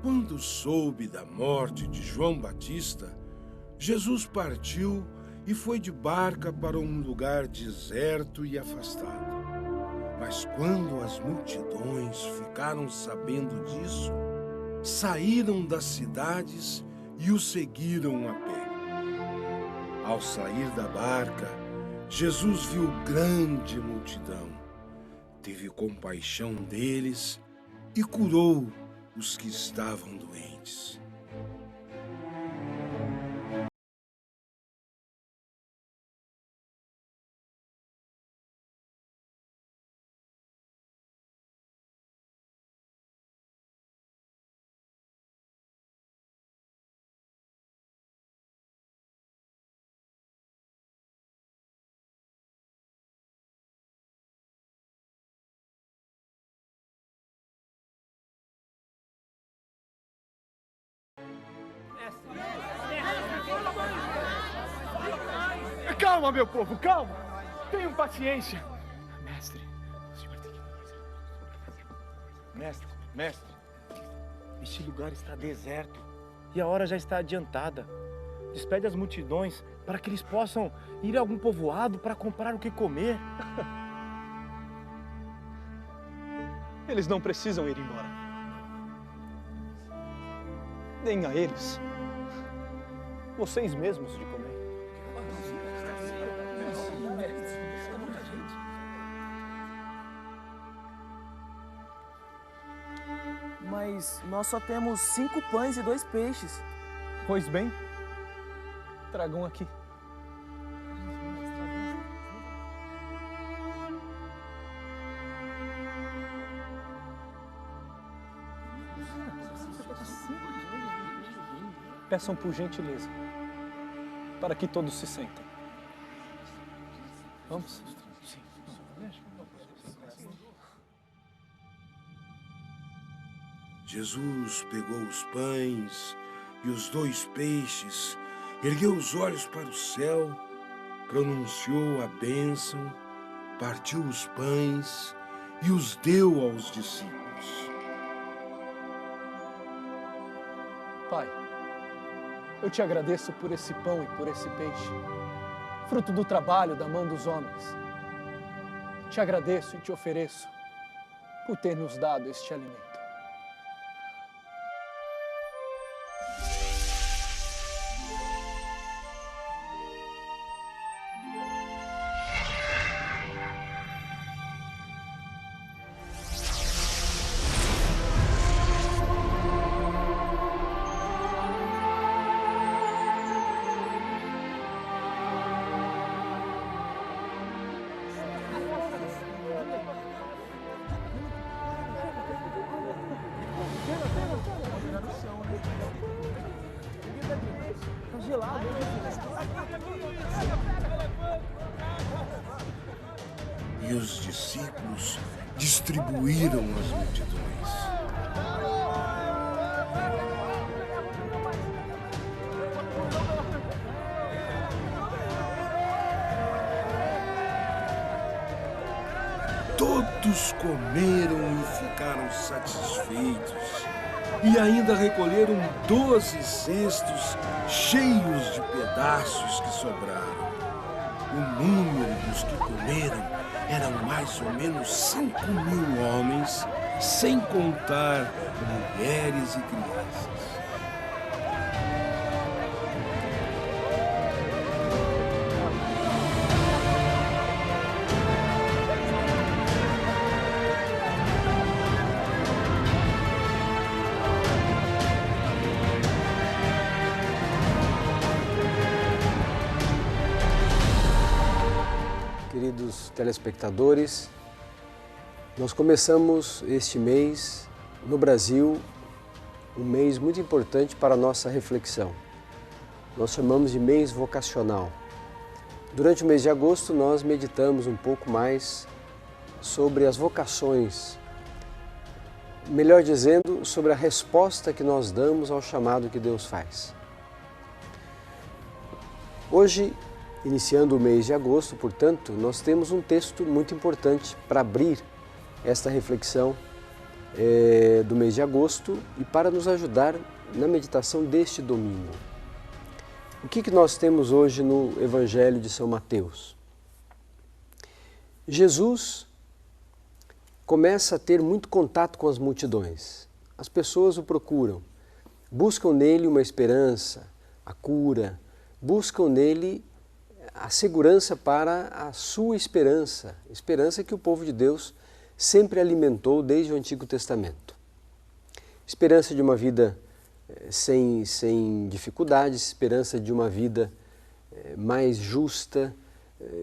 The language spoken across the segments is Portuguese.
Quando soube da morte de João Batista, Jesus partiu e foi de barca para um lugar deserto e afastado. Mas quando as multidões ficaram sabendo disso, saíram das cidades e o seguiram a pé. Ao sair da barca, Jesus viu grande multidão, teve compaixão deles e curou os que estavam doentes. Calma, meu povo, calma! Tenham paciência! Mestre, o senhor tem que... Mestre, este lugar está deserto e a hora já está adiantada. Despede as multidões para que eles possam ir a algum povoado para comprar o que comer. Eles não precisam ir embora. Deem a eles, vocês mesmos, de comer. Mas nós só temos 5 pães e 2 peixes. Pois bem, tragam aqui. Peçam por gentileza, para que todos se sentem. Vamos? Jesus pegou os pães e os 2 peixes, ergueu os olhos para o céu, pronunciou a bênção, partiu os pães e os deu aos discípulos. Pai, eu te agradeço por esse pão e por esse peixe, fruto do trabalho da mão dos homens. Te agradeço e te ofereço por ter nos dado este alimento. E os discípulos distribuíram as multidões. Todos comeram e ficaram satisfeitos, e ainda recolheram 12 cestos cheios de pedaços que sobraram. O número dos que comeram eram mais ou menos 5.000 homens, sem contar mulheres e crianças. Queridos telespectadores, nós começamos este mês no Brasil, um mês muito importante para a nossa reflexão. Nós chamamos de mês vocacional. Durante o mês de agosto nós meditamos um pouco mais sobre as vocações, melhor dizendo, sobre a resposta que nós damos ao chamado que Deus faz. Hoje, iniciando o mês de agosto, portanto, nós temos um texto muito importante para abrir esta reflexão do mês de agosto e para nos ajudar na meditação deste domingo. O que nós temos hoje no Evangelho de São Mateus? Jesus começa a ter muito contato com as multidões. As pessoas o procuram, buscam nele uma esperança, a cura, buscam nele a segurança para a sua esperança, esperança que o povo de Deus sempre alimentou desde o Antigo Testamento. Esperança de uma vida sem dificuldades, esperança de uma vida mais justa,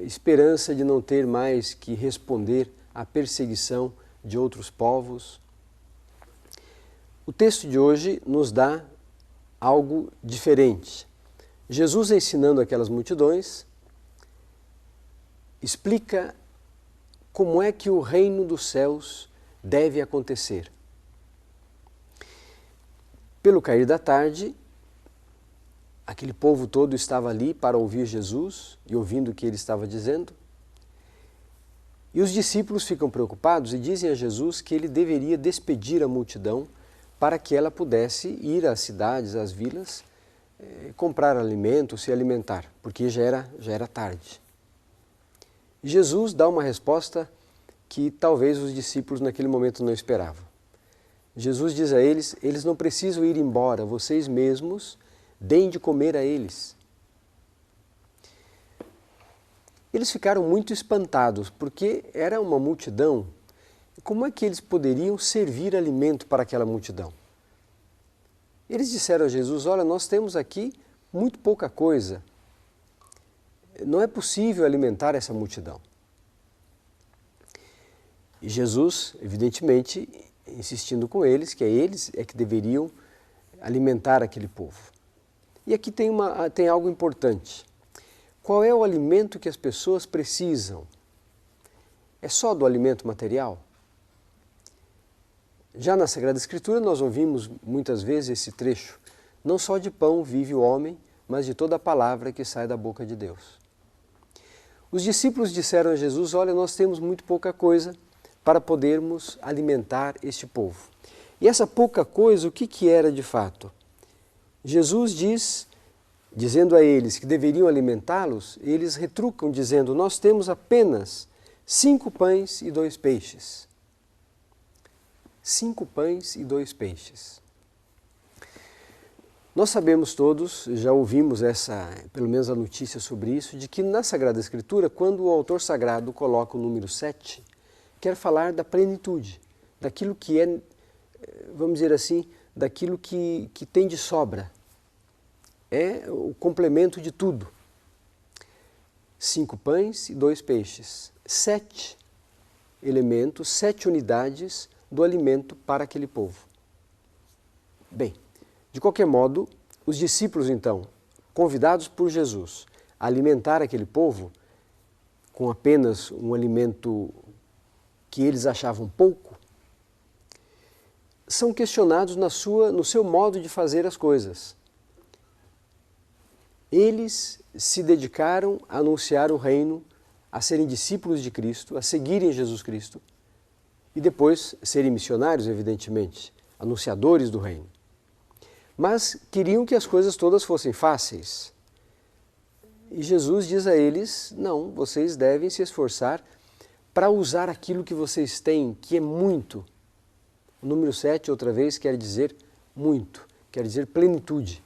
esperança de não ter mais que responder à perseguição de outros povos. O texto de hoje nos dá algo diferente. Jesus, ensinando aquelas multidões, explica como é que o reino dos céus deve acontecer. Pelo cair da tarde, aquele povo todo estava ali para ouvir Jesus e ouvindo o que ele estava dizendo. E os discípulos ficam preocupados e dizem a Jesus que ele deveria despedir a multidão para que ela pudesse ir às cidades, às vilas, comprar alimento, se alimentar, porque já era tarde. E Jesus dá uma resposta que talvez os discípulos naquele momento não esperavam. Jesus diz a eles, eles não precisam ir embora, vocês mesmos deem de comer a eles. Eles ficaram muito espantados, porque era uma multidão. Como é que eles poderiam servir alimento para aquela multidão? Eles disseram a Jesus, olha, nós temos aqui muito pouca coisa. Não é possível alimentar essa multidão. E Jesus, evidentemente, insistindo com eles que deveriam alimentar aquele povo. E aqui tem algo importante. Qual é o alimento que as pessoas precisam? É só do alimento material? Já na Sagrada Escritura nós ouvimos muitas vezes esse trecho. Não só de pão vive o homem, mas de toda a palavra que sai da boca de Deus. Os discípulos disseram a Jesus, olha, nós temos muito pouca coisa para podermos alimentar este povo. E essa pouca coisa, o que era de fato? Jesus dizendo a eles que deveriam alimentá-los, eles retrucam dizendo, nós temos apenas 5 pães e 2 peixes. 5 pães e 2 peixes. Nós sabemos todos, já ouvimos pelo menos a notícia sobre isso, de que na Sagrada Escritura, quando o autor sagrado coloca o número 7, quer falar da plenitude, daquilo que é, vamos dizer assim, daquilo que tem de sobra. É o complemento de tudo. 5 pães e 2 peixes. 7 elementos, 7 unidades do alimento para aquele povo. Bem, de qualquer modo, os discípulos então, convidados por Jesus a alimentar aquele povo com apenas um alimento que eles achavam pouco, são questionados no seu modo de fazer as coisas. Eles se dedicaram a anunciar o reino, a serem discípulos de Cristo, a seguirem Jesus Cristo e depois serem missionários, evidentemente, anunciadores do reino. Mas queriam que as coisas todas fossem fáceis. E Jesus diz a eles, não, vocês devem se esforçar para usar aquilo que vocês têm, que é muito. O número 7, outra vez, quer dizer muito, quer dizer plenitude.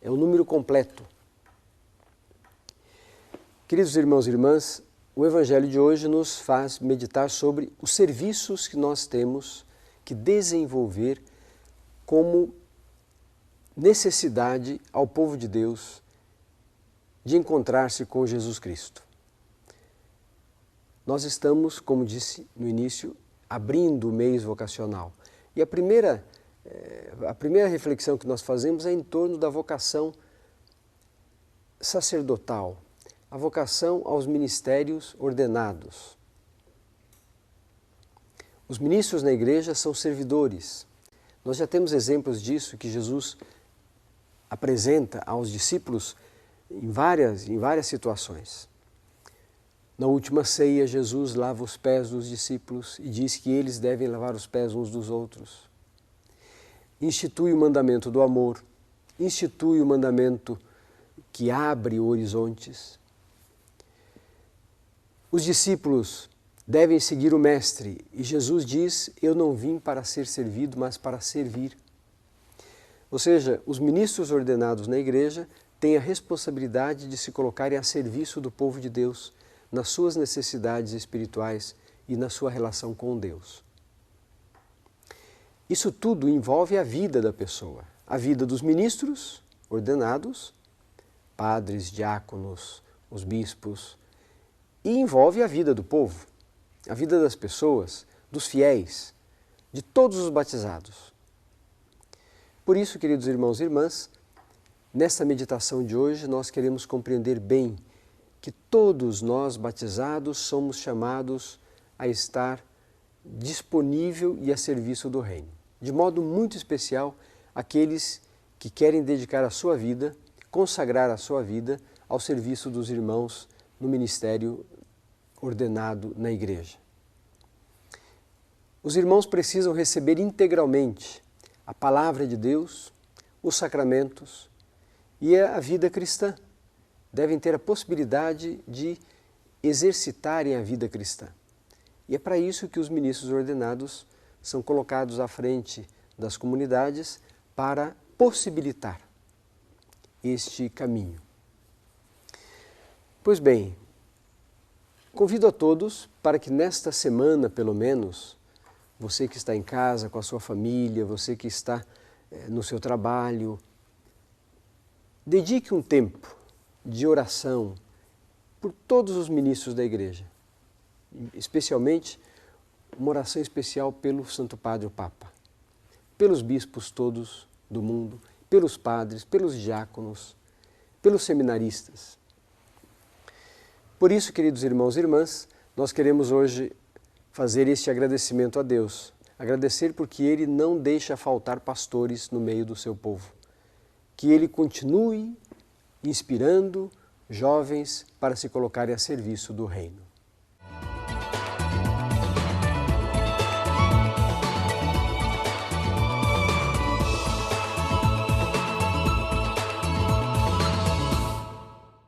É o número completo. Queridos irmãos e irmãs, o Evangelho de hoje nos faz meditar sobre os serviços que nós temos que desenvolver como necessidade ao povo de Deus de encontrar-se com Jesus Cristo. Nós estamos, como disse no início, abrindo o mês vocacional. E a primeira reflexão que nós fazemos é em torno da vocação sacerdotal, a vocação aos ministérios ordenados. Os ministros na igreja são servidores. Nós já temos exemplos disso que Jesus apresenta aos discípulos em várias situações. Na última ceia, Jesus lava os pés dos discípulos e diz que eles devem lavar os pés uns dos outros. Institui o mandamento do amor, institui o mandamento que abre horizontes. Os discípulos devem seguir o Mestre e Jesus diz: eu não vim para ser servido, mas para servir. Ou seja, os ministros ordenados na igreja têm a responsabilidade de se colocarem a serviço do povo de Deus, nas suas necessidades espirituais e na sua relação com Deus. Isso tudo envolve a vida da pessoa, a vida dos ministros ordenados, padres, diáconos, os bispos, e envolve a vida do povo, a vida das pessoas, dos fiéis, de todos os batizados. Por isso, queridos irmãos e irmãs, nesta meditação de hoje nós queremos compreender bem que todos nós batizados somos chamados a estar disponível e a serviço do Reino. De modo muito especial, aqueles que querem dedicar a sua vida, consagrar a sua vida ao serviço dos irmãos no ministério ordenado na igreja. Os irmãos precisam receber integralmente a palavra de Deus, os sacramentos e a vida cristã. Devem ter a possibilidade de exercitarem a vida cristã. E é para isso que os ministros ordenados são colocados à frente das comunidades para possibilitar este caminho. Pois bem, convido a todos para que nesta semana, pelo menos, você que está em casa com a sua família, você que está no seu trabalho, dedique um tempo de oração por todos os ministros da igreja, especialmente uma oração especial pelo Santo Padre o Papa, pelos bispos todos do mundo, pelos padres, pelos diáconos, pelos seminaristas. Por isso, queridos irmãos e irmãs, nós queremos hoje fazer este agradecimento a Deus, agradecer porque Ele não deixa faltar pastores no meio do seu povo, que Ele continue inspirando jovens para se colocarem a serviço do Reino.